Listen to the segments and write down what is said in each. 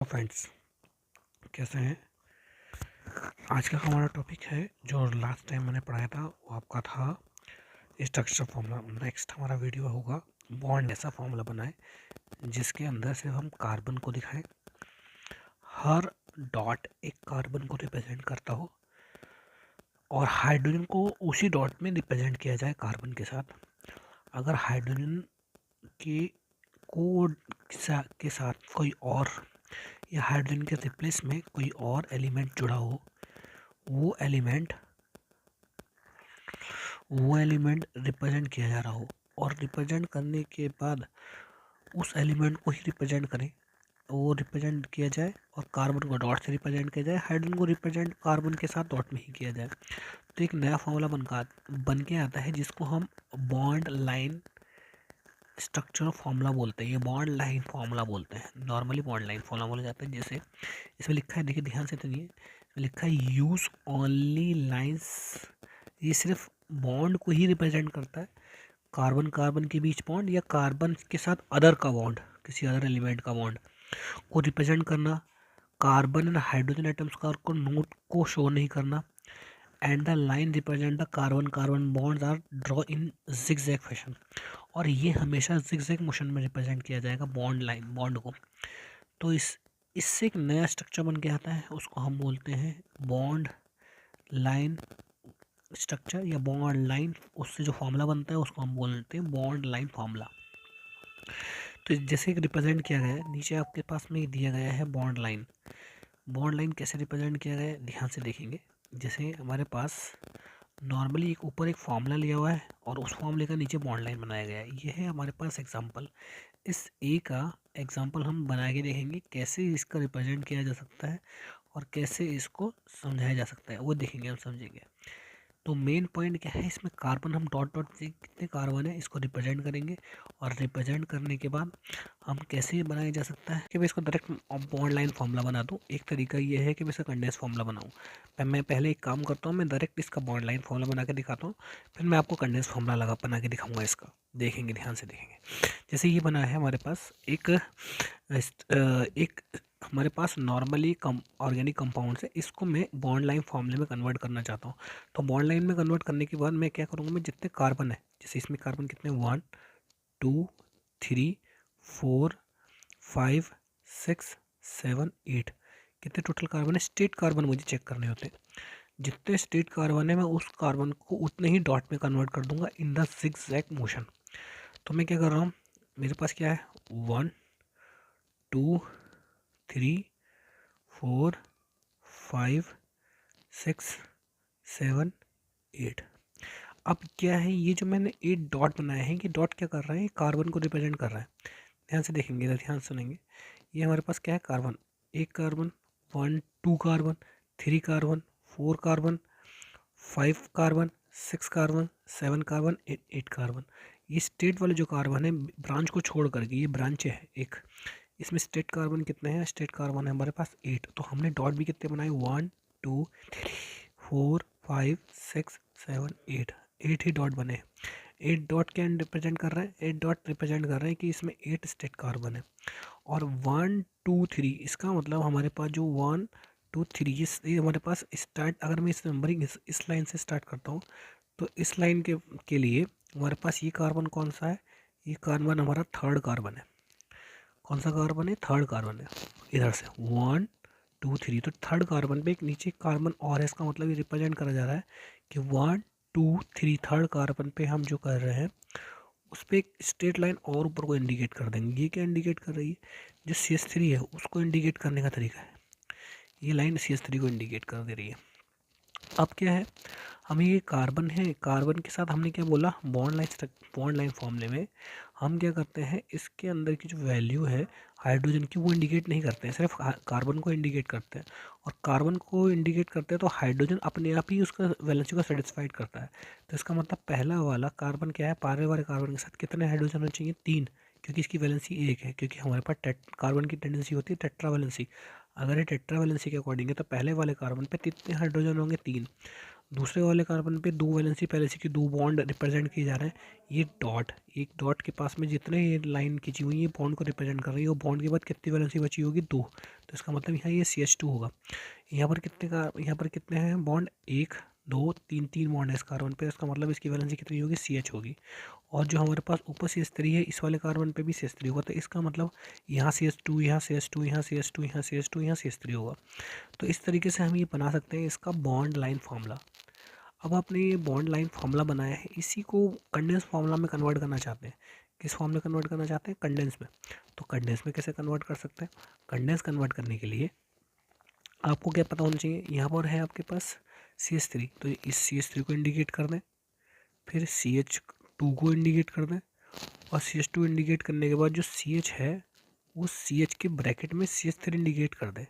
Friends, कैसे हैं। आज का हमारा टॉपिक है जो लास्ट टाइम मैंने पढ़ाया था वो आपका था स्ट्रक्चर फॉर्मूला। नेक्स्ट हमारा वीडियो होगा बॉन्ड ऐसा फॉर्मूला बनाए जिसके अंदर से हम कार्बन को दिखाएं। हर डॉट एक कार्बन को रिप्रेजेंट करता हो और हाइड्रोजन को उसी डॉट में रिप्रेजेंट किया जाए कार्बन के साथ। अगर हाइड्रोजन के कोड के साथ कोई और या हाइड्रोजन के रिप्लेस में कोई और एलिमेंट जुड़ा हो, वो एलिमेंट रिप्रेजेंट किया जा रहा हो और रिप्रेजेंट करने के बाद उस एलिमेंट को ही रिप्रेजेंट करें, वो रिप्रेजेंट किया जाए और कार्बन को डॉट से रिप्रेजेंट किया जाए, हाइड्रोजन को रिप्रेजेंट कार्बन के साथ डॉट में ही किया जाए। तो एक नया फॉर्मूला बन के आता है जिसको हम बॉन्ड लाइन स्ट्रक्चर फॉर्मूला बोलते हैं। ये बॉन्ड लाइन फॉर्मूला बोलते हैं, नॉर्मली बॉन्ड लाइन फॉर्मूला बोला जाता है। जैसे इसमें लिखा है, देखिए ध्यान से सुनिए, लिखा है यूज ओनली लाइंस। ये सिर्फ बॉन्ड को ही रिप्रेजेंट करता है, कार्बन कार्बन के बीच बॉन्ड या कार्बन के साथ अदर का बॉन्ड, किसी अदर एलिमेंट का बॉन्ड को रिप्रेजेंट करना। कार्बन एंड हाइड्रोजन एटम्स को नोट को शो नहीं करना। And the line represent the carbon carbon bonds are draw in zigzag fashion. और ये हमेशा जिगजैग मोशन में रिप्रेजेंट किया जाएगा बॉन्ड लाइन, बॉन्ड को। तो इससे एक नया स्ट्रक्चर बन के आता है, उसको हम बोलते हैं बॉन्ड लाइन स्ट्रक्चर या बॉन्ड लाइन। उससे जो फॉर्मूला बनता है उसको हम बोलते हैं बॉन्ड लाइन फॉर्मूला। तो जैसे रिप्रेजेंट किया गया है, नीचे आपके पास में दिया गया है बॉन्ड लाइन। बॉन्ड लाइन कैसे रिप्रेजेंट किया गया है ध्यान से देखेंगे। जैसे हमारे पास नॉर्मली एक ऊपर एक फार्मूला लिया हुआ है और उस फार्मूले का नीचे बॉन्ड लाइन बनाया गया है। ये है हमारे पास एग्जांपल। इस ए का एग्जांपल हम बना के देखेंगे कैसे इसका रिप्रेजेंट किया जा सकता है और कैसे इसको समझाया जा सकता है, वो देखेंगे, हम समझेंगे। तो मेन पॉइंट क्या है, इसमें कार्बन हम डॉट डॉट से कितने कार्बन है इसको रिप्रेजेंट करेंगे और रिप्रेजेंट करने के बाद हम कैसे बनाया जा सकता है कि मैं इसको डायरेक्ट बॉन्ड लाइन फॉर्मूला बना दूँ। एक तरीका ये है कि मैं इसका कंडेंस फॉर्मूला बनाऊँ। मैं पहले एक काम करता हूँ, मैं डायरेक्ट इसका बॉन्ड लाइन फॉर्मूला बना के दिखाता हूँ, फिर मैं आपको कंडेंस फॉर्मूला बना के दिखाऊंगा इसका। देखेंगे, ध्यान से देखेंगे। जैसे ये बना है हमारे पास एक हमारे पास नॉर्मली ऑर्गेनिक कंपाउंड है, इसको मैं बॉन्ड लाइन फॉर्मूले में कन्वर्ट करना चाहता हूँ। तो बॉन्ड लाइन में कन्वर्ट करने के बाद मैं क्या करूँगा, मैं जितने कार्बन है, जैसे इसमें कार्बन कितने 1 2 3 4 5 6 7 8, कितने टोटल कार्बन है, स्टेट कार्बन मुझे चेक करने होते हैं। जितने स्टेट कार्बन है मैं उस कार्बन को उतने ही डॉट में कन्वर्ट कर दूंगा इन द जिगजैग मोशन। तो मैं क्या कर रहा हूँ, मेरे पास क्या है 1 2 3 4 5 6 7 8। अब क्या है, ये जो मैंने 8 डॉट बनाए हैं, ये डॉट क्या कर रहे हैं, कार्बन को रिप्रेजेंट कर रहा है। ध्यान से देखेंगे, ध्यान सुनेंगे। ये हमारे पास क्या है, कार्बन, एक carbon, 1 2 carbon, 3 carbon, 4 carbon, 5 carbon, 6 carbon, 7 carbon, 8 carbon. ये स्टेट वाले जो कार्बन है ब्रांच को छोड़ करके, ये ब्रांच है एक, इसमें स्टेट कार्बन कितने हैं, स्टेट कार्बन है हमारे पास 8। तो हमने डॉट भी कितने बनाए, 1 2 3 4 5 6 7 8, 8 ही डॉट बने। 8 डॉट क्या रिप्रेजेंट कर रहा है, 8 डॉट रिप्रेजेंट कर रहे हैं कि इसमें 8 स्टेट कार्बन है। और 1 2 3 इसका मतलब हमारे पास जो 1 2 3 ये हमारे पास स्टार्ट, अगर मैं इस नंबरिंग इस लाइन से स्टार्ट करता हूँ तो इस लाइन के लिए हमारे पास ये कार्बन कौन सा है, ये कार्बन हमारा थर्ड कार्बन है। कौन सा कार्बन है, थर्ड कार्बन है। इधर से 1 2 3, तो थर्ड कार्बन पे एक नीचे कार्बन और है, इसका मतलब ये रिप्रेजेंट करा जा रहा है कि 1 2 3 थर्ड कार्बन पे हम जो कर रहे हैं उस पर एक स्ट्रेट लाइन और ऊपर को इंडिकेट कर देंगे। ये क्या इंडिकेट कर रही है, जो CH3 है उसको इंडिकेट करने का तरीका है। ये लाइन CH3 को इंडिकेट कर दे रही है। अब क्या है, हमें ये कार्बन है, कार्बन के साथ हमने क्या बोला, बॉन्ड लाइन फॉर्मूले में हम क्या करते हैं, इसके अंदर की जो वैल्यू है हाइड्रोजन की वो इंडिकेट नहीं करते हैं, सिर्फ कार्बन को इंडिकेट करते हैं। और कार्बन को इंडिकेट करते हैं तो हाइड्रोजन अपने आप ही उसका वैलेंसी को सेटिस्फाइड करता है। तो इसका मतलब पहला वाला कार्बन क्या है, पारे वाले कार्बन के साथ कितने हाइड्रोजन होने चाहिए, 3, क्योंकि इसकी वैलेंसी 1 है। क्योंकि हमारे पास कार्बन की टेंडेंसी होती है टेट्रा वैलेंसी। अगर ये टेट्रा वैलेंसी के अकॉर्डिंग है तो पहले वाले कार्बन पे कितने हाइड्रोजन होंगे, 3। दूसरे वाले कार्बन पे दो वैलेंसी पहले से कि दो बॉन्ड रिप्रेजेंट किए जा रहे हैं। ये डॉट, एक डॉट के पास में जितने ये लाइन खींची हुई है ये बॉन्ड को रिप्रेजेंट कर रही है, और बॉन्ड के बाद कितनी वैलेंसी बची होगी, दो। तो इसका मतलब यहाँ ये CH2 होगा। यहाँ पर कितने हैं बॉन्ड, एक, दो, तीन, तीन बॉन्ड है इस कार्बन पे, इसका मतलब इसकी वैलेंसी कितनी होगी, CH होगी। और जो हमारे पास ऊपर CH3 है इस वाले कार्बन पे भी CH3 होगा, तो इसका मतलब यहाँ CH2, यहाँ CH2, यहाँ CH2, यहाँ CH2, यहाँ CH3 होगा। तो इस तरीके से हम ये बना सकते हैं इसका बॉन्ड लाइन फार्मूला। अब आपने ये बॉन्ड लाइन फार्मूला बनाया है, इसी को कंडेंस फार्मूला में कन्वर्ट करना चाहते हैं। किस फॉर्म में कन्वर्ट करना चाहते हैं, कंडेंस में। तो कंडेंस में कैसे कन्वर्ट कर सकते हैं, कंडेंस कन्वर्ट करने के लिए आपको क्या पता होना चाहिए, यहाँ पर है आपके पास CH3, तो इस CH3 को इंडिकेट कर दें, फिर CH2 को इंडिकेट कर दें, और CH2 इंडिकेट करने के बाद जो CH है वो CH के ब्रैकेट में CH3 इंडिकेट कर दें।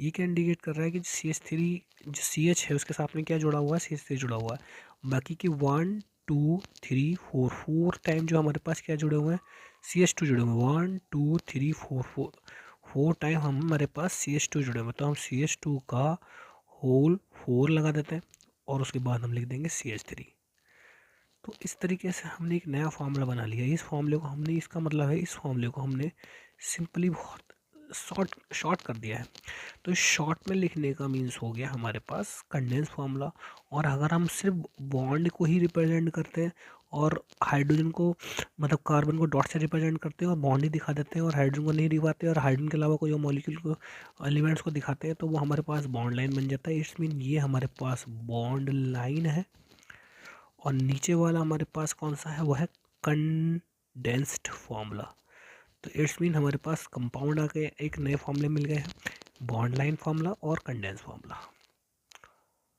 ये क्या इंडिकेट कर रहा है कि CH3 जो CH है उसके साथ में क्या जुड़ा हुआ है, CH3 जुड़ा हुआ है। बाकी की 1 2 3 4 4 टाइम जो हमारे पास क्या जुड़े हुए हैं, CH2 जुड़े हुए हैं। 1 2 3 4 4 टाइम हमारे पास CH2 जुड़े हुए हैं, तो हम CH2 का होल 4 लगा देते हैं, और उसके बाद हम लिख देंगे CH3। तो इस तरीके से हमने एक नया फार्मूला बना लिया। इस फार्मूले को हमने, इसका मतलब है इस फार्मूले को हमने सिंपली बहुत शॉर्ट कर दिया है। तो शॉर्ट में लिखने का मीन्स हो गया हमारे पास कंडेंस फार्मूला। और अगर हम सिर्फ बॉन्ड को ही रिप्रेजेंट करते हैं और हाइड्रोजन को, मतलब कार्बन को डॉट से रिप्रेजेंट करते हैं और बॉन्ड ही दिखा देते हैं, और हाइड्रोजन को नहीं दिखाते, और हाइड्रोजन के अलावा कोई मॉलिक्यूल को, एलिमेंट्स को दिखाते हैं, तो वो हमारे पास बॉन्ड लाइन बन जाता है। इट्स मीन ये हमारे पास बॉन्ड लाइन है। और नीचे वाला हमारे पास कौन सा है, वो है कंडेंस्ड फार्मूला। तो इट्स मीन हमारे पास कंपाउंड आके एक नए फार्मूले मिल गए हैं, बॉन्ड लाइन फार्मूला और कंडेंस फार्मूला।